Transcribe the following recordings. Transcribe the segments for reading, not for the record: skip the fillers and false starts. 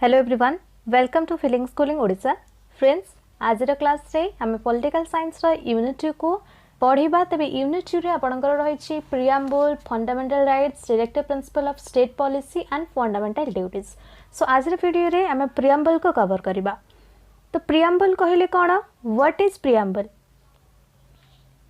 Hello everyone, welcome to feeling schooling Odisha. Friends, आज class रे आम पॉलिटिकल साइंस यूनिट 2 को पढ़ा। तेज यूनिट 2 रे आपंकर रही preamble, fundamental rights, directive principle of state policy and fundamental duties. So आज वीडियो रे आम प्रिएम्बल को कवर करबा। तो प्रिएम्बल कहले कौन? What is preamble?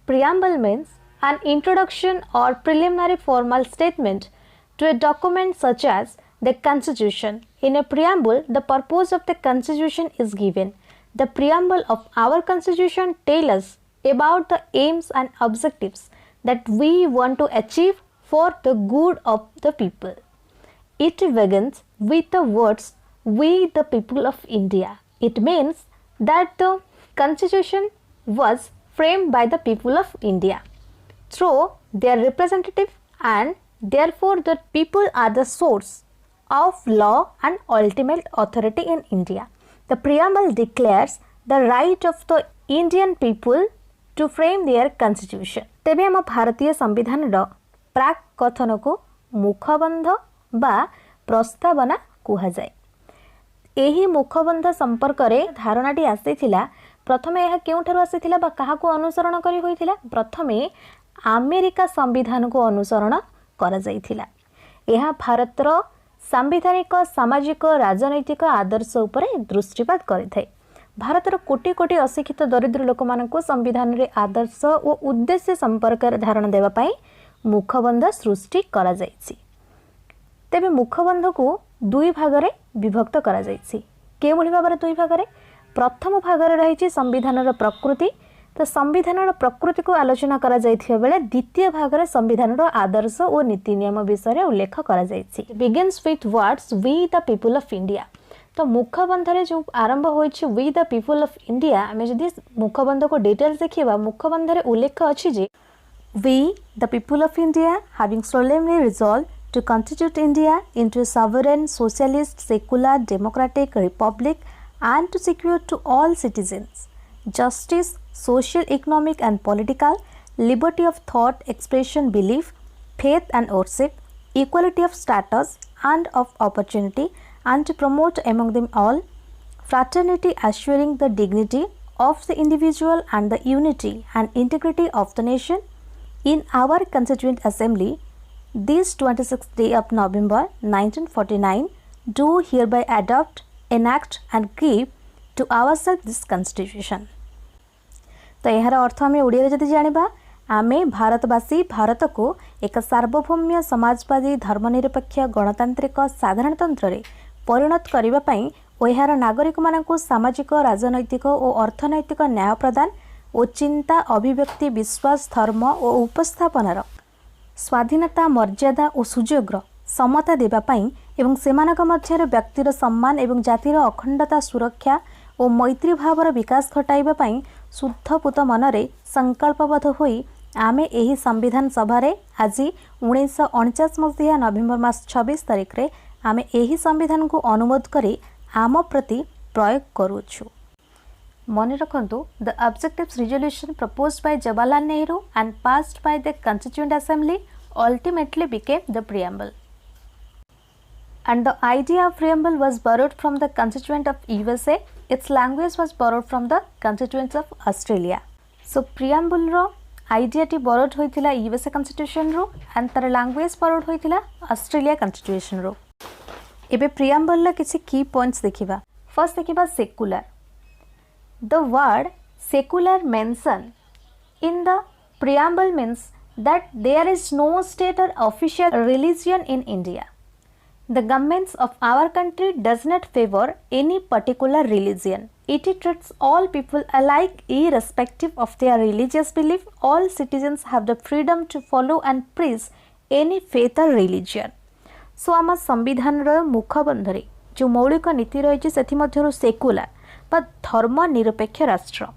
Preamble means an introduction or preliminary formal statement to a document such as the Constitution. In a preamble, the purpose of the Constitution is given. The preamble of our Constitution tells us about the aims and objectives that we want to achieve for the good of the people. It begins with the words, "We the people of India." It means that the Constitution was framed by the people of India through their representative, and therefore the people are the source of law and ultimate authority in India. The preamble declares the right of the Indian people to frame their constitution. तेबे हम भारतीय संविधान रो प्राक कथन को मुखबंध बा प्रस्तावना कुहा जाए। एही मुखबंध संपर्क रे धारणाटी आसीथिला। प्रथमे यह केउठारु आसीथिला बा काहाको अनुसरण करी होइथिला? प्रथमे अमेरिका संविधान को अनुसरण करा जाइथिला। यह भारतर सांविधानिक, सामाजिक, राजनैतिक आदर्श उपरे दृष्टिपात करिथाय। भारतर कोटी कोटी अशिक्षित दरिद्र लोक मानकु संविधान रे आदर्श और उद्देश्य संपर्क धारणा देबा पई मुखबंध सृष्टि करा जाइछि। तेबे मुखबंध को दुई भाग रे विभक्त करा जाइछि। के भली भाबरे दुई भाग रे? प्रथम भाग रे रही संविधान प्रकृति। तो संविधान प्रकृति को आलोचना करा जाइथिबा बेले द्वितीय भाग रे संविधान आदर्श और नीति नियम विषय उल्लेख करा जाइछि। Begins with words we the people of India. तो मुखबंध रे जो आरंभ होइछि we the people of India, हमें जदि मुखबंध को डिटेल्स देखिबा, मुखबंध रे उल्लेख अछि जे we the people of India having solemnly resolved to constitute India into a sovereign, socialist, secular, democratic republic, and to secure to all citizens justice, social, economic and political, liberty of thought, expression, belief, faith and worship, equality of status and of opportunity, and to promote among them all fraternity, assuring the dignity of the individual and the unity and integrity of the nation. In our Constituent Assembly, this 26th day of November 1949, do hereby adopt, enact and give to ourselves this constitution. तो यार अर्थ आम ओडिया जदि जानिबा, आमे भारतवासी भारत को एक सार्वभौम्य, समाजवादी, धर्मनिरपेक्ष, गणतांत्रिक साधारणतंत्र रे परिणत करिबा पई ओ यार नागरिक मानकु सामाजिक, राजनैतिक और अर्थनैतिक न्याय प्रदान और चिंता, अभिव्यक्ति, विश्वास, धर्म और उपस्थापनार स्वाधीनता, मर्यादा और सुजोग्र समता देबा पई एवं सेमानक मध्यरे व्यक्तिर सम्मान एवं जातिर अखंडता, सुरक्षा और मैत्री भावर विकास घटाइबा पई शुद्धपूत मनरे संकल्पबद्ध होई आमे एही संविधान सभा रे आज 1949 मसीहा नवेम्बर मास 26 तारिख रे आमे एही संविधान को अनुमोद करी आम प्रति प्रयोग करूछु। मन रखंतु, the objectives resolution proposed by Jawaharlal Nehru and passed by the constituent assembly ultimately became the preamble. And the idea of preamble was borrowed from the constituent of USA. Its language was borrowed from the constituents of Australia. So preamble ro idea ti borrowed होइथिला USA constitution रो and तार language borrowed होइथिला Australia constitution रो। एबे preamble ला किछि key points देखिबा। First देखिबा secular. The word secular mention in the preamble means that there is no state or official religion in India. The governments of our country does not favor any particular religion. It treats all people alike irrespective of their religious belief. All citizens have the freedom to follow and preach any faith or religion. So आम संविधान रो मुखबंध रे जो मौलिक नीति रही सेथि मध्यरु secular बा धर्म निरपेक्ष राष्ट्र।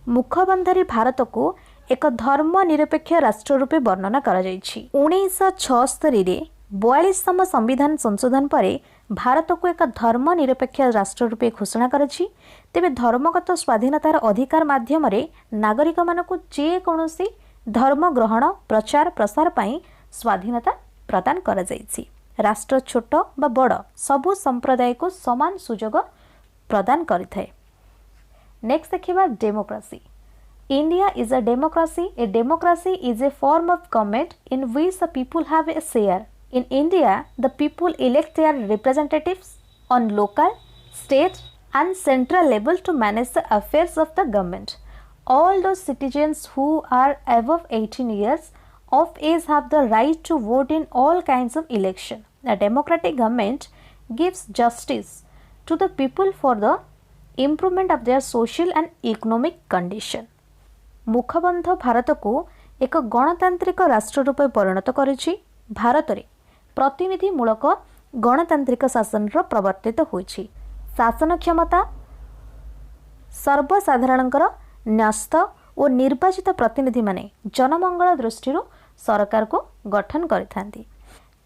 मुखबंध रे भारत को एक धर्म निरपेक्ष राष्ट्र रूपे वर्णना करा जायछि। 1976 रे 42तम संविधान संशोधन पर भारत को एक धर्म निरपेक्ष राष्ट्र रूपे घोषणा करिछि। तेबे धर्मगत स्वाधीनतार अधिकार माध्यम रे नागरिक मानकु जे कोनोसी धर्म ग्रहण, प्रचार, प्रसार पई स्वाधीनता प्रदान करा जायछि। राष्ट्र छोट बा बड़ सबु संप्रदाय को समान सुजोग प्रदान करिथाए। नेक्स्ट देखिबा democracy. India is a democracy. A democracy is a form of government in which the people have a share. In India, the people elect their representatives on local, state and central level to manage the affairs of the government. All those citizens who are above 18 years of age have the right to vote in all kinds of election. A democratic government gives justice to the people for the improvement of their social and economic condition. मुखबंध भारत को एक गणतांत्रिक राष्ट्र रूपे परिणत करिछि। भारत रे प्रतिनिधिमूलक गणतांत्रिक शासन प्रवर्तित होइछि। शासन क्षमता सर्वसाधारणकर न्यस्त और निर्वाचित प्रतिनिधि माने जनमंगल दृष्टि सरकार को गठन करिथांती।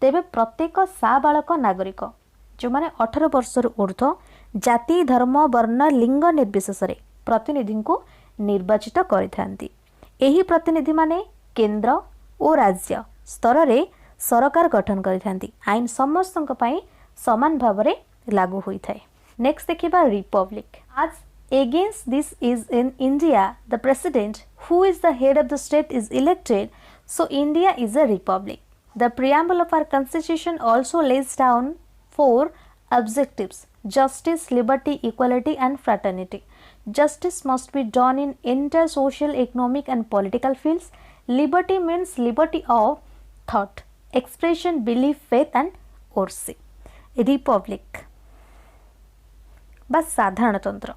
तेबे प्रत्येक साबालक नागरिक जो माने 18 वर्ष ऊर्ध्व जाति धर्म वर्ण लिंग निर्विशेष प्रतिनिधि को निर्वाचित करिथांती। एही प्रतिनिधि माने केंद्र और राज्य स्तर रे सरकार गठन करिथांती। आईन समस्तक पई समान भाव रे लागू होई थाए। नेक्स्ट देखिबा रिपब्लिक। आज against this is in India the president who is the head of the state is elected, so India is a republic. The preamble of our constitution also lays down 4 objectives: justice, liberty, equality and fraternity. Justice must be done in entire social, economic and political fields. Liberty means liberty of thought, expression, belief, faith and worship. Republic बा साधारणतंत्र।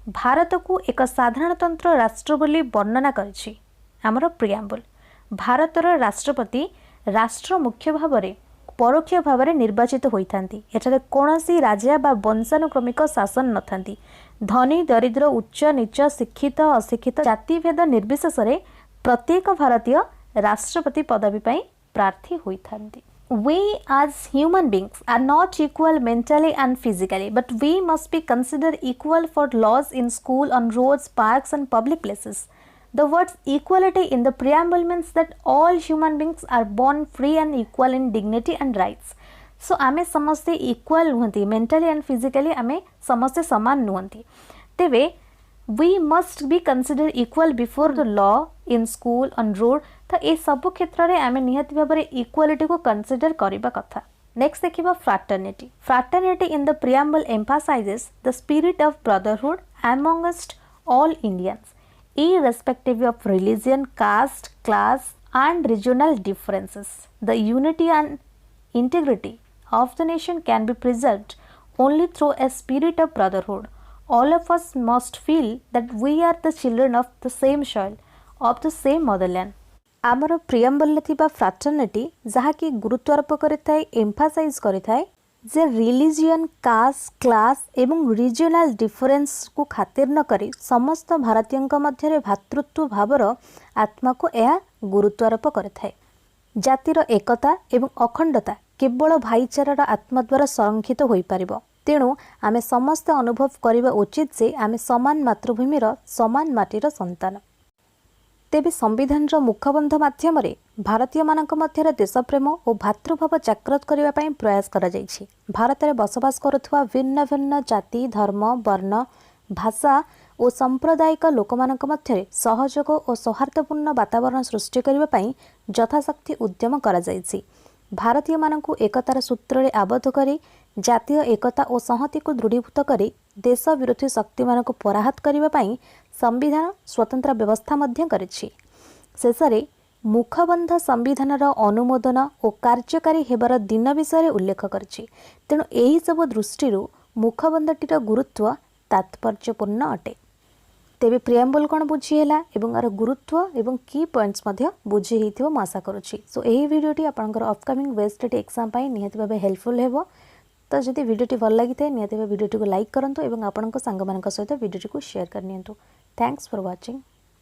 भारत को एक साधारणतंत्र राष्ट्र बोली वर्णना करिछि हमर preamble. भारतर राष्ट्रपति राष्ट्र मुख्य भाव में परोक्ष भाव में निर्वाचित होइथांती। एठारे कोनोसी राजा बा वंशानुक्रमिक शासन नथांती। धनी दरिद्र उच्च नीच शिक्षित अशिक्षित जातिभेद निर्विशेष प्रत्येक भारतीय राष्ट्रपति पदवी पई प्रार्थी होइथांती। We as human beings are not equal mentally and physically, but we must be considered equal for laws in school, on roads, parks and public places. The words equality in the preamble means that all human beings are born free and equal in dignity and rights. So आमे समस्ते equal नुहंती, mentally and physically आमे समस्ते समान नुहंती। तेवे we must be considered equal before the law, in school, on road. तो ए सब क्षेत्र रे आमे निहाती भाबरे इक्वालिटी को कंसीडर करिबा कथा। नेक्स्ट देखिबा fraternity. Fraternity in the preamble emphasizes the spirit of brotherhood amongst all Indians, irrespective of religion, caste, class and regional differences. The unity and integrity of the nation can be preserved only through a spirit of brotherhood. All of us must feel that we are the children of the same soil, of the same motherland. आमर preamble थिबा fraternity जहाँकि गुरुत्वारोप करिथाए, emphasise करिथाए जे religion, cast, class एवं regional difference को खातिर न करी समस्त भारतीयों मध्य भातृत्व भावर आत्मा को यह गुरुत्वारोप करिथाए। जातिर एकता एवं अखंडता केवल भाईचारार आत्मा द्वारा संरक्षित हो पारिबो। तेणु आमे समस्त अनुभव करिबा उचित जे आमे समान मातृभूमिर समान माटीर संतान। तेबे संविधान मुखबंध माध्यम भारतीय मानक मध्य देशप्रेम और भातृभाव जागृत करने पर प्रयास करा जायछि। भारत में बसवास करुवा भिन्न भिन्न जाति धर्म वर्ण भाषा और सांप्रदायिक लोक मध्य सहयोग और सौहार्दपूर्ण वातावरण सृष्टि करने पर यथाशक्ति उद्यम करा जायछि। भारतीय मानक एकतार सूत्र में आबद्ध करी जातीय एकता और संहति को दृढ़ीभूत करी देश विरोधी शक्ति मानक पराहत करने पर संविधान स्वतंत्र व्यवस्था मध्य करिछि। शेषरे मुखबंध संविधानर अनुमोदन और कार्यकारी हेबार दिन विषय उल्लेख करिछि। तेणु एही सब दृष्टि मुखबंधटीर गुरुत्व तात्पर्यपूर्ण अटे। तेबे प्रियम्बल कौन बुझीला एवं आर गुरुत्व एवं की पॉइंट्स मध्य बुझी हेथिबो म आशा करुछि। सो एही वीडियोटी आपनकर अपकमिंग वेस्टेड एग्जाम पाई निहाती भाबे हेल्पफुल हेबो। तो जदि वीडियोटी भल लगी थाए निहाती भाबे वीडियोटी को लाइक करंतु एवं आपनक संग मानक सहित वीडियोटी को शेयर करनियंतु। Thanks for watching.